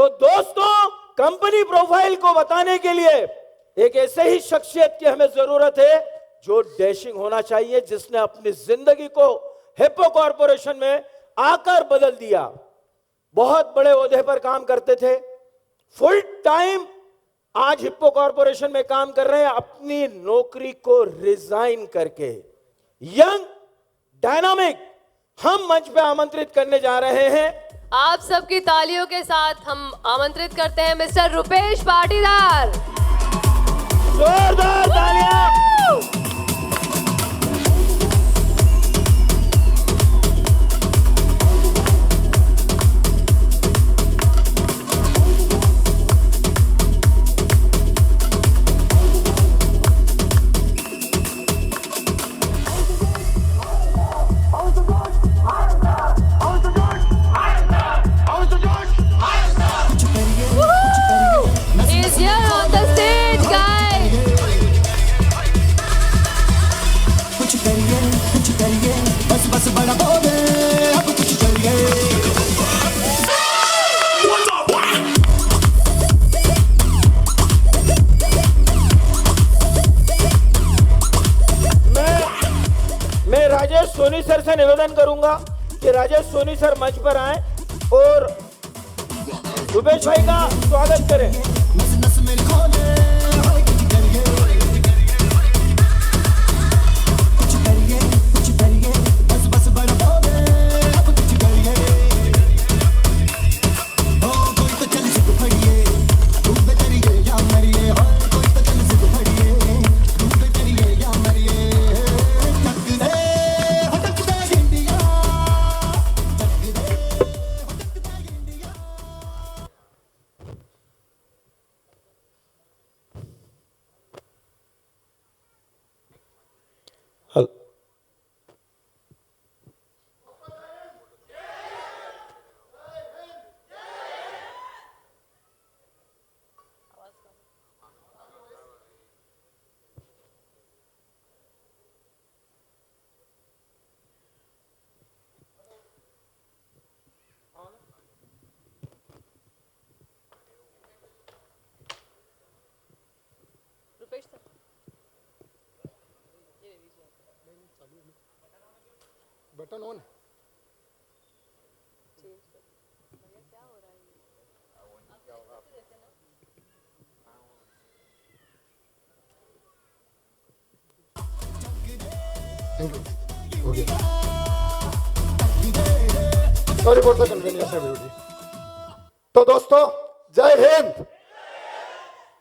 तो दोस्तों, company profile को बताने के लिए एक ऐसे ही शख्सियत की हमें जरूरत है जो डैशिंग होना चाहिए, जिसने अपनी जिंदगी को हिप्पो कॉरपोरेशन में आकर बदल दिया। बहुत बड़े ओहदे पर काम करते थे, फुल टाइम आज हिप्पो कॉरपोरेशन में काम कर रहे हैं, अपनी नौकरी को रिजाइन करके। यंग डायनामिक हम मंच पे आमंत्रित करने जा रहे हैं। आप सबकी तालियों के साथ हम आमंत्रित करते हैं मिस्टर रुपेश पाटीदार। जोरदार तालियां। He's here on the stage, guys. कुछ करिए बस बस बड़ा बोले अब कुछ करिए। मैं राजेश सोनी सर से निवेदन करूंगा कि राजेश सोनी सर मंच पर आए और रुपेश भाई का स्वागत करें। नस नस मेरी खोले कुछ करिए बस बस बड़ा बोले अब कुछ करिए। हो कोई तो चल जिद फड़िए तू बेचरिए या मरिए। हो कोई तो चल जिद फड़िए तू बेचरिए या मरिए। टक दे इंडिया हल Rupesh sir, button on. Sorry for the convenience everybody. तो दोस्तों, जय हिंद।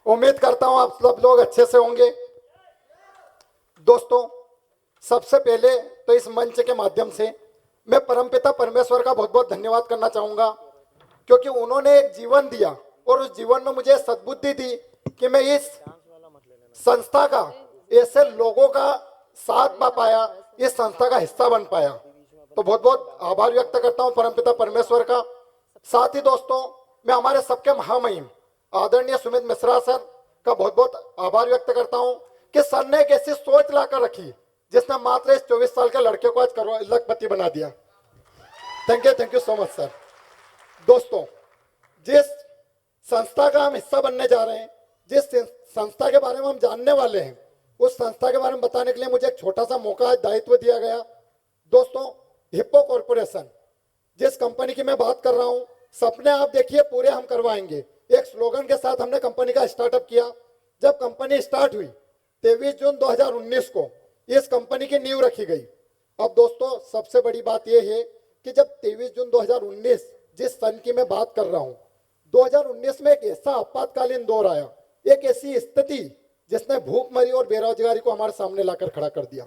उम्मीद करता हूं आप सब लोग अच्छे से होंगे। दोस्तों, सबसे पहले तो इस मंच के माध्यम से मैं परमपिता परमेश्वर का बहुत बहुत धन्यवाद करना चाहूँगा, क्योंकि उन्होंने एक जीवन दिया और उस जीवन में मुझे सद्बुद्धि दी कि मैं इस संस्था का, ऐसे लोगों का साथ पा पाया, इस संस्था का हिस्सा बन पाया। तो बहुत बहुत आभार व्यक्त करता हूँ परमपिता परमेश्वर का। साथ ही दोस्तों, मैं हमारे सबके महामहिम आदरणीय सुमित मिश्रा सर का बहुत बहुत आभार व्यक्त करता हूँ कि सर ने एक ऐसी सोच लाकर रखी जिसने मात्र इस 24 साल के लड़के को आज लखपति बना दिया। Thank you so much sir. दोस्तों, जिस संस्था का हम हिस्सा बनने जा रहे हैं, जिस संस्था के बारे में हम जानने वाले हैं, उस संस्था के बारे में बताने के लिए मुझे एक छोटा सा मौका, दायित्व दिया गया। दोस्तों, हिप्पो कॉरपोरेशन, जिस कंपनी की मैं बात कर रहा हूं, सपने आप देखिए पूरे हम करवाएंगे, एक स्लोगन के साथ हमने कंपनी का स्टार्टअप किया। जब कंपनी स्टार्ट हुई 23 जून 2019 को इस कंपनी की नींव रखी गई। अब दोस्तों, सबसे बड़ी बात यह है कि जब 23 जून 2019 जिस सन की मैं बात कर रहा हूं, 2019 में एक ऐसा आपातकालीन दौर आया, एक ऐसी स्थिति जिसने भूखमरी और बेरोजगारी को हमारे सामने लाकर खड़ा कर दिया।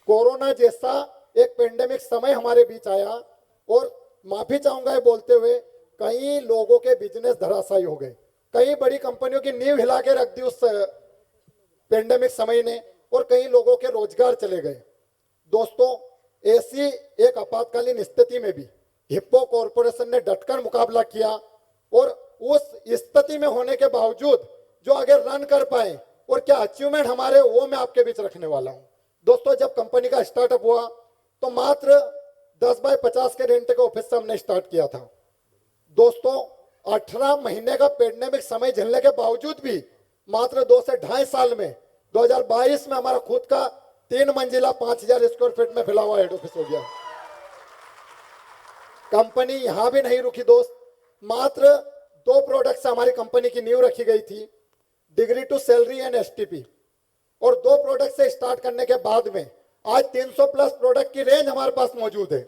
कोरोना जैसा एक पेंडेमिक समय हमारे बीच आया और माफी चाहूंगा ये बोलते हुए, कई लोगों के बिजनेस धराशायी हो गए, कई बड़ी कंपनियों की नींव हिला के रख दी उस पेंडेमिक समय ने, और कई लोगों के रोजगार चले गए। दोस्तों, ऐसी एक आपातकालीन स्थिति में भी हिप्पो कॉरपोरेशन ने डटकर मुकाबला किया और उस स्थिति में होने के बावजूद जो आगे रन कर पाए और क्या अचीवमेंट हमारे, वो मैं आपके बीच रखने वाला हूं। दोस्तों, जब कंपनी का स्टार्टअप हुआ तो मात्र 10 बाय 50 के रेंट के ऑफिस से हमने स्टार्ट किया था। दोस्तों, 18 महीने का पेंडेमिक समय झेलने के बावजूद भी मात्र 2 से 2.5 साल में 2022 में हमारा खुद का 3 मंजिला 5000 स्क्वायर फीट में फैला हुआ हेड ऑफिस हो गया। कंपनी यहां भी नहीं रुकी दोस्त, मात्र 2 प्रोडक्ट से हमारी कंपनी की नींव रखी गई थी, degree to salary and STP, और 2 प्रोडक्ट से स्टार्ट करने के बाद में आज 300 प्लस प्रोडक्ट की रेंज हमारे पास मौजूद है।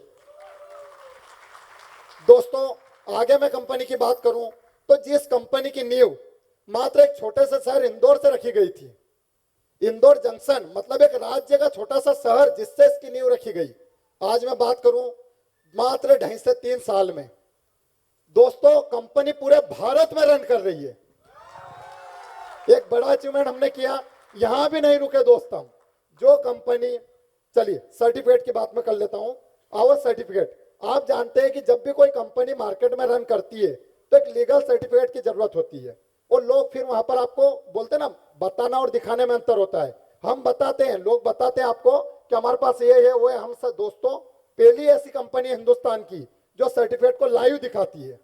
दोस्तों आगे मैं कंपनी की बात करूं तो जिस कंपनी की नींव मात्र एक छोटे से शहर इंदौर से रखी गई थी, इंदौर जंक्शन मतलब एक राज्य का छोटा सा शहर जिससे इसकी नींव रखी गई, आज मैं बात करूं मात्र 2.5 से 3 साल में दोस्तों कंपनी पूरे भारत में रन कर रही है। एक बड़ा अचीवमेंट हमने किया, यहां भी नहीं रुके दोस्त हम। जो कंपनी, चलिए सर्टिफिकेट की बात मैं कर लेता हूं। आवर सर्टिफिकेट, आप जानते हैं कि जब भी कोई कंपनी मार्केट में रन करती है तो एक लीगल सर्टिफिकेट की जरूरत होती है, और लोग फिर वहां पर आपको बोलते हैं ना, बताना और दिखाने में अंतर होता है। हम बताते हैं, लोग बताते हैं आपको कि हमारे पास ये है वो है। हम सब दोस्तों पहली ऐसी कंपनी हिंदुस्तान की जो सर्टिफिकेट को लाइव दिखाती है।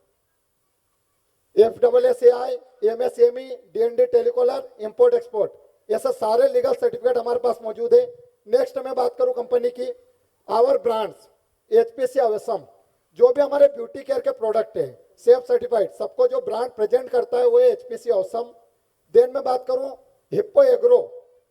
FSSAI, MSME, DND telecaller, import export, ऐसा सारे लीगल सर्टिफिकेट हमारे पास मौजूद है। नेक्स्ट मैं बात करूं कंपनी की, आवर ब्रांड्स HPC अवेसम, जो भी हमारे ब्यूटी केयर के प्रोडक्ट है सेफ सर्टिफाइड, सबको जो ब्रांड प्रेजेंट करता है वो है HPC अवेसम। देन मैं बात करूं हिप्पो एग्रो,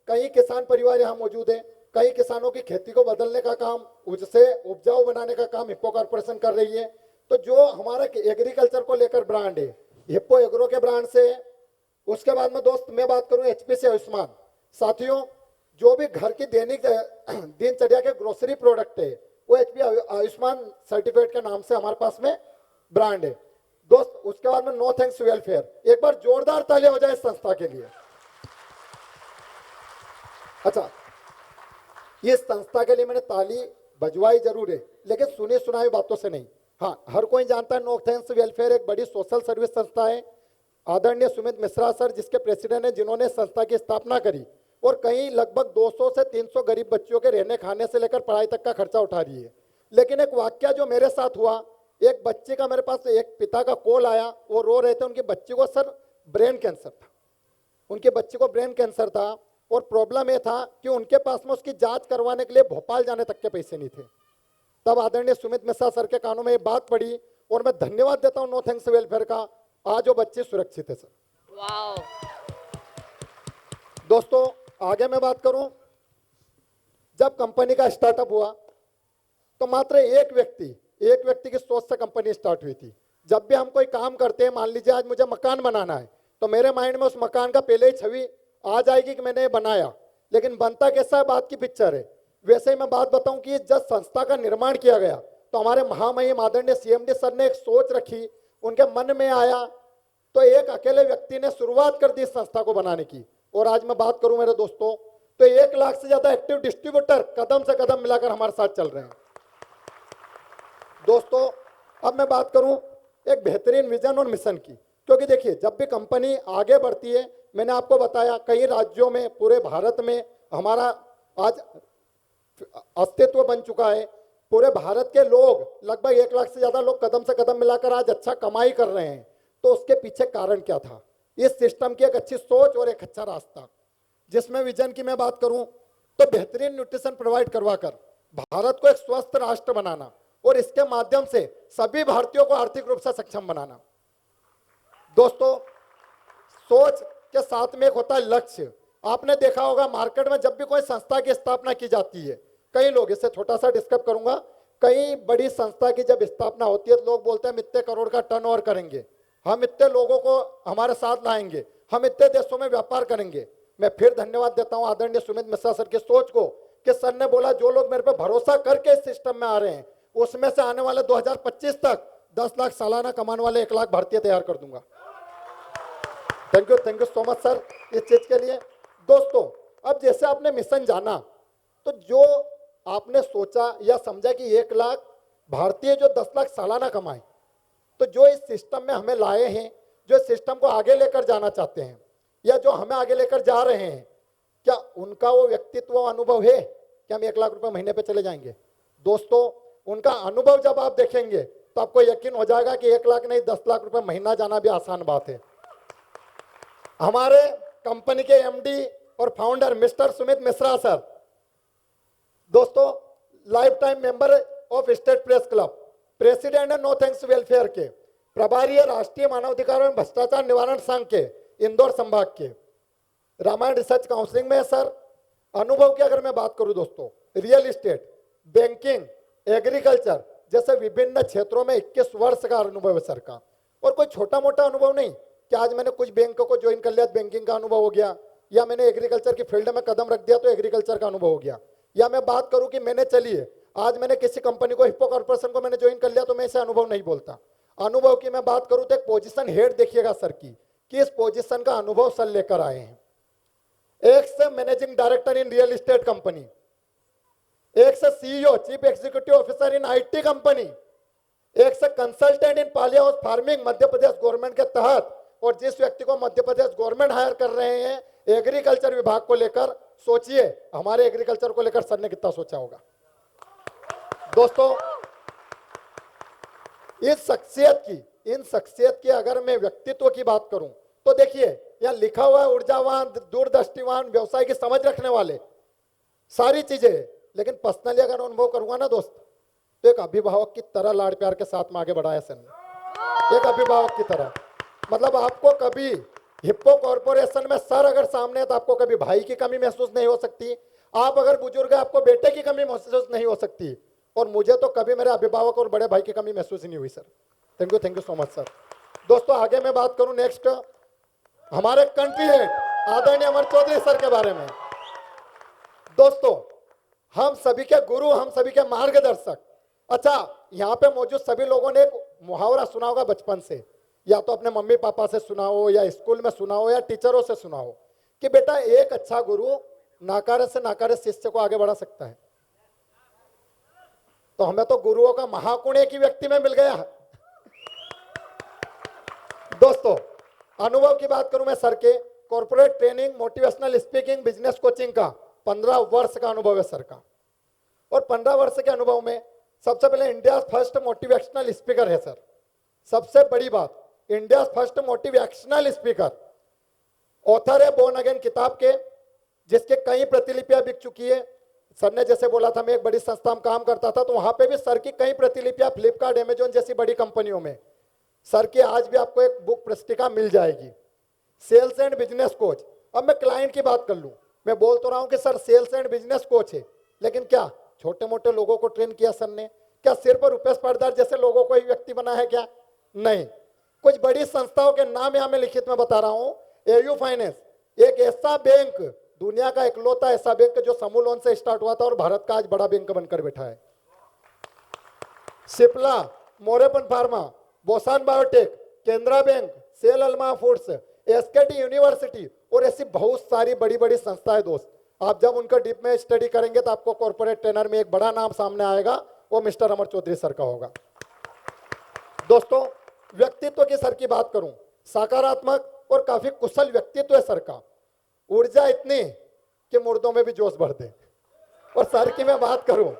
कई किसान परिवार यहाँ मौजूद है, कई किसानों की खेती को बदलने का काम, उससे उपजाऊ बनाने का काम हिप्पो कॉर्पोरेशन कर रही है। तो जो हमारा एग्रीकल्चर को लेकर ब्रांड है हिप्पो एग्रो के ब्रांड से। उसके बाद में दोस्त मैं बात करूं HPC आयुष्मान, साथियों जो भी घर की दैनिक दिनचर्या के ग्रोसरी प्रोडक्ट है वो HPC आयुष्मान सर्टिफिकेट के नाम से हमारे पास में ब्रांड है दोस्त। उसके बाद में नो थैंक्स वेलफेयर, एक बार जोरदार ताली हो जाए इस संस्था के लिए। अच्छा, इस संस्था के लिए मैंने ताली बजवाई जरूर है, लेकिन सुनी सुनाई बातों से नहीं। हाँ, हर कोई जानता है नो थैंक्स वेलफेयर एक बड़ी सोशल सर्विस संस्था है। आदरणीय सुमित मिश्रा सर जिसके प्रेसिडेंट हैं, जिन्होंने संस्था की स्थापना करी और कहीं लगभग 200 से 300 गरीब बच्चों के रहने खाने से लेकर पढ़ाई तक का खर्चा उठा रही है। लेकिन एक वाक्य जो मेरे साथ हुआ, एक बच्चे का मेरे पास एक पिता का कॉल आया, वो रो रहे थे, उनके बच्चे को सर ब्रेन कैंसर था, उनके बच्चे को ब्रेन कैंसर था, और प्रॉब्लम यह था कि उनके पास में उसकी जांच करवाने के लिए भोपाल जाने तक के पैसे नहीं थे। तब आदरणीय सुमित मिश्रा सर के कानों में ये बात पड़ी, और मैं धन्यवाद देता हूं नो थैंक्स वेलफेयर का, आज वो बच्चे सुरक्षित है सर। वाओ। दोस्तों आगे मैं बात करूं, जब कंपनी का स्टार्टअप हुआ तो मात्र एक व्यक्ति की सोच से कंपनी स्टार्ट हुई थी। जब भी हम कोई काम करते हैं, मान लीजिए आज मुझे मकान बनाना है, तो मेरे माइंड में उस मकान का पहले ही छवि आ जाएगी कि मैंने ये बनाया, लेकिन बनता कैसा है बात की पिक्चर है। वैसे ही मैं बात बताऊं कि जब संस्था का निर्माण किया गया तो हमारे महामहिम आदरणीय CMD सर ने एक सोच रखी, उनके मन में आया, तो एक अकेले व्यक्ति ने शुरुआत कर दी इस संस्था को बनाने की। और आज मैं बात करूं मेरे दोस्तों, तो 1 लाख से ज्यादा एक्टिव डिस्ट्रीब्यूटर कदम से कदम मिलाकर हमारे साथ चल रहे हैं। दोस्तों अब मैं बात करूं एक बेहतरीन विजन और मिशन की, क्योंकि देखिए जब भी कंपनी आगे बढ़ती है, मैंने आपको बताया कई राज्यों में, पूरे भारत में हमारा आज अस्तित्व बन चुका है। पूरे भारत के लोग, लगभग 1 लाख से ज्यादा लोग कदम से कदम मिलाकर आज अच्छा कमाई कर रहे हैं। तो उसके पीछे कारण क्या था? इस सिस्टम की एक अच्छी सोच और एक अच्छा रास्ता, जिसमें विजन की मैं बात करूं तो बेहतरीन न्यूट्रिशन प्रोवाइड करवाकर भारत को एक स्वस्थ राष्ट्र बनाना, और इसके माध्यम से सभी भारतीयों को आर्थिक रूप से सक्षम बनाना। दोस्तों सोच के साथ में एक होता है लक्ष्य। आपने देखा होगा मार्केट में जब भी कोई संस्था की स्थापना की जाती है, कई लोग, इससे छोटा सा डिस्कस करूंगा, कई बड़ी संस्था की जब स्थापना होती है तो लोग बोलते हैं हम इतने करोड़ का टर्नओवर करेंगे, हम इतने लोगों को हमारे साथ लाएंगे, हम इतने देशों में व्यापार करेंगे। मैं फिर धन्यवाद देता हूं आदरणीय सुमित मिश्रा सर की सोच को, कि सर ने बोला जो लोग मेरे पे भरोसा करके इस सिस्टम में आ रहे हैं, उसमें से आने वाले 2025 तक 10 लाख सालाना कमाने वाले 1 लाख भारतीय तैयार कर दूंगा। Thank you so much sir इस चीज के लिए। दोस्तों अब जैसे आपने मिशन जाना, तो जो आपने सोचा या समझा कि 1 लाख भारतीय जो 10 लाख सालाना कमाए, तो जो इस सिस्टम में हमें लाए हैं, जो इस सिस्टम को आगे लेकर जाना चाहते हैं, या जो हमें आगे लेकर जा रहे हैं, क्या उनका वो व्यक्तित्व अनुभव है कि हम 1 लाख रुपए महीने पे चले जाएंगे? दोस्तों उनका अनुभव जब आप देखेंगे तो आपको यकीन हो जाएगा कि 1 लाख नहीं 10 लाख रुपए महीना जाना भी आसान बात है। हमारे कंपनी के एमडी और founder mister Sumit Mishra sir, दोस्तों life time member of state press club, president है नो थैंक्स वेलफेयर के, प्रभारी है राष्ट्रीय मानवाधिकार एवं भ्रष्टाचार निवारण संघ के इंदौर संभाग के, रामायण रिसर्च काउंसिलिंग में है सर। अनुभव की अगर मैं बात करूं दोस्तों, रियल एस्टेट, बैंकिंग, एग्रीकल्चर जैसे विभिन्न क्षेत्रों में 21 वर्ष का अनुभव है सर का। और कोई छोटा मोटा अनुभव नहीं कि आज मैंने कुछ बैंकों को ज्वाइन कर लिया तो बैंकिंग का अनुभव हो गया, या मैंने एग्रीकल्चर की फील्ड में कदम रख दिया तो एग्रीकल्चर का अनुभव हो गया, या मैं बात करूं कि मैंने चलिए आज मैंने किसी कंपनी को हिप्पो कॉर्पोरेशन को मैंने ज्वाइन कर लिया तो मैं इसे अनुभव नहीं बोलता। अनुभव की मैं बात करूं तो एक पोजीशन हेड देखिएगा सर की, कि इस पोजीशन का अनुभव सर लेकर आए हैं। एक से managing director in real estate company, एक से CEO chief executive officer in IT company, एक से कंसल्टेंट इन poly house farming Madhya Pradesh government के तहत। और जिस व्यक्ति को मध्य प्रदेश गवर्नमेंट हायर कर रहे हैं एग्रीकल्चर विभाग को लेकर, सोचिए हमारे एग्रीकल्चर को लेकर सर ने कितना सोचा होगा। दोस्तों इन शख्सियत की अगर मैं व्यक्तित्व की बात करूं तो देखिए यहाँ लिखा हुआ है ऊर्जावान, दूरदृष्टिवान, व्यवसाय की समझ रखने वाले, सारी चीजें। लेकिन पर्सनली अगर अनुभव करूंगा ना दोस्त, तो एक अभिभावक की तरह लाड़ प्यार के साथ में आगे बढ़ाया सर ने, एक अभिभावक की तरह। मतलब आपको कभी हिप्पो कॉर्पोरेशन में सर अगर सामने है तो आपको कभी भाई की कमी महसूस नहीं हो सकती, आप अगर बुजुर्ग है आपको बेटे की कमी महसूस नहीं हो सकती, और मुझे तो कभी मेरे अभिभावक और बड़े भाई की कमी महसूस ही नहीं हुई sir. Thank you so much sir. दोस्तों आगे मैं बात करूं नेक्स्ट हमारे कंट्री हेड आदरणीय अमर चौधरी सर के बारे में। दोस्तों हम सभी के गुरु, हम सभी के मार्गदर्शक। अच्छा, यहाँ पे मौजूद सभी लोगों ने एक मुहावरा सुना होगा बचपन से, या तो अपने मम्मी पापा से सुना हो, या स्कूल में सुना हो, या टीचरों से सुना हो, कि बेटा एक अच्छा गुरु नाकारे से नाकारे शिष्य को आगे बढ़ा सकता है। तो हमें तो गुरुओं का महागुण एक ही व्यक्ति में मिल गया। दोस्तों अनुभव की बात करूं मैं सर के, corporate training, motivational speaking, business coaching का 15 वर्ष का अनुभव है सर का। और 15 वर्ष के अनुभव में सबसे पहले इंडिया फर्स्ट मोटिवेशनल स्पीकर है सर। सबसे बड़ी बात, India first motivational speaker. Author है बोर्न अगेन किताब के, जिसके कई प्रतिलिपियां बिक चुकी है। सर ने जैसे बोला था, मैं एक बड़ी संस्था में काम करता था, तो वहां पे भी सर की कई प्रतिलिपियां फ्लिपकार्ट, अमेजॉन जैसी बड़ी कंपनियों में सर की आज भी आपको एक बुक पुस्तिका मिल जाएगी। Sales and business coach. अब मैं क्लाइंट की बात कर लूं, मैं बोल तो रहा हूं कि sir sales and business coach है, लेकिन क्या छोटे मोटे लोगों को ट्रेन किया सर ने? क्या सिर पर रुपेश पाटीदार जैसे लोगों को ही व्यक्ति बना है क्या? नहीं। कुछ बड़ी संस्थाओं के नाम यहां मैं लिखित में बता रहा हूं। एयू फाइनेंस एक ऐसा बैंक, दुनिया का इकलौता ऐसा बैंक जो समूह लोन से स्टार्ट हुआ था और भारत का आज बड़ा बैंक बनकर बैठा है। सिप्ला, मोरेपन फार्मा, बोसान बायोटेक, केनरा बैंक, सेल अल्मा फूड्स, एसकेटी यूनिवर्सिटी और ऐसी बहुत सारी बड़ी बड़ी संस्थाएं दोस्त। आप जब उनका डीप में स्टडी करेंगे तो आपको कॉर्पोरेट ट्रेनर में एक बड़ा नाम सामने आएगा, वो मिस्टर अमर चौधरी सर का होगा। दोस्तों व्यक्तित्व की सर की बात करूं, सकारात्मक और काफी कुशल व्यक्तित्व है सर का। ऊर्जा इतनी कि मुर्दों में भी जोश भर दे। और सर की मैं बात करूं,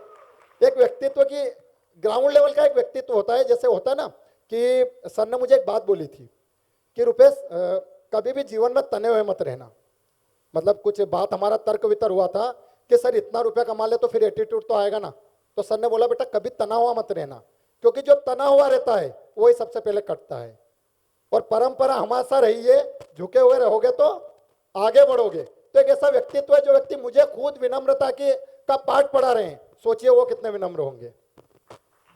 एक व्यक्तित्व की ग्राउंड लेवल का एक व्यक्तित्व होता है। जैसे होता है ना कि सर ने मुझे एक बात बोली थी कि रुपेश कभी भी जीवन में तने हुए मत रहना। मतलब कुछ बात हमारा तर्क वितर्क हुआ था कि सर इतना रुपया कमा ले तो फिर एटीट्यूड तो आएगा ना। तो सर ने बोला बेटा कभी तना हुआ मत रहना, क्योंकि जो तना हुआ रहता है वही सबसे पहले कटता है। और परंपरा हमारा रही है, झुके हुए रहोगे तो आगे बढ़ोगे। तो एक ऐसा व्यक्तित्व है जो व्यक्ति मुझे खुद विनम्रता का पाठ पढ़ा रहे हैं, सोचिए वो कितने विनम्र होंगे।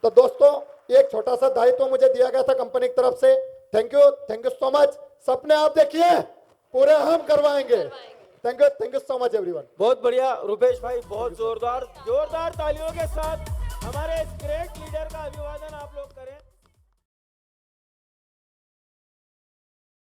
तो दोस्तों एक छोटा सा दायित्व मुझे दिया गया था कंपनी की तरफ से। Thank you so much. सपने आप देखिए, पूरे हम करवाएंगे। Thank you so much everyone. बहुत बढ़िया रुपेश भाई, बहुत जोरदार तालियों के साथ हमारे इस ग्रेट लीडर का अभिवादन आप लोग करें।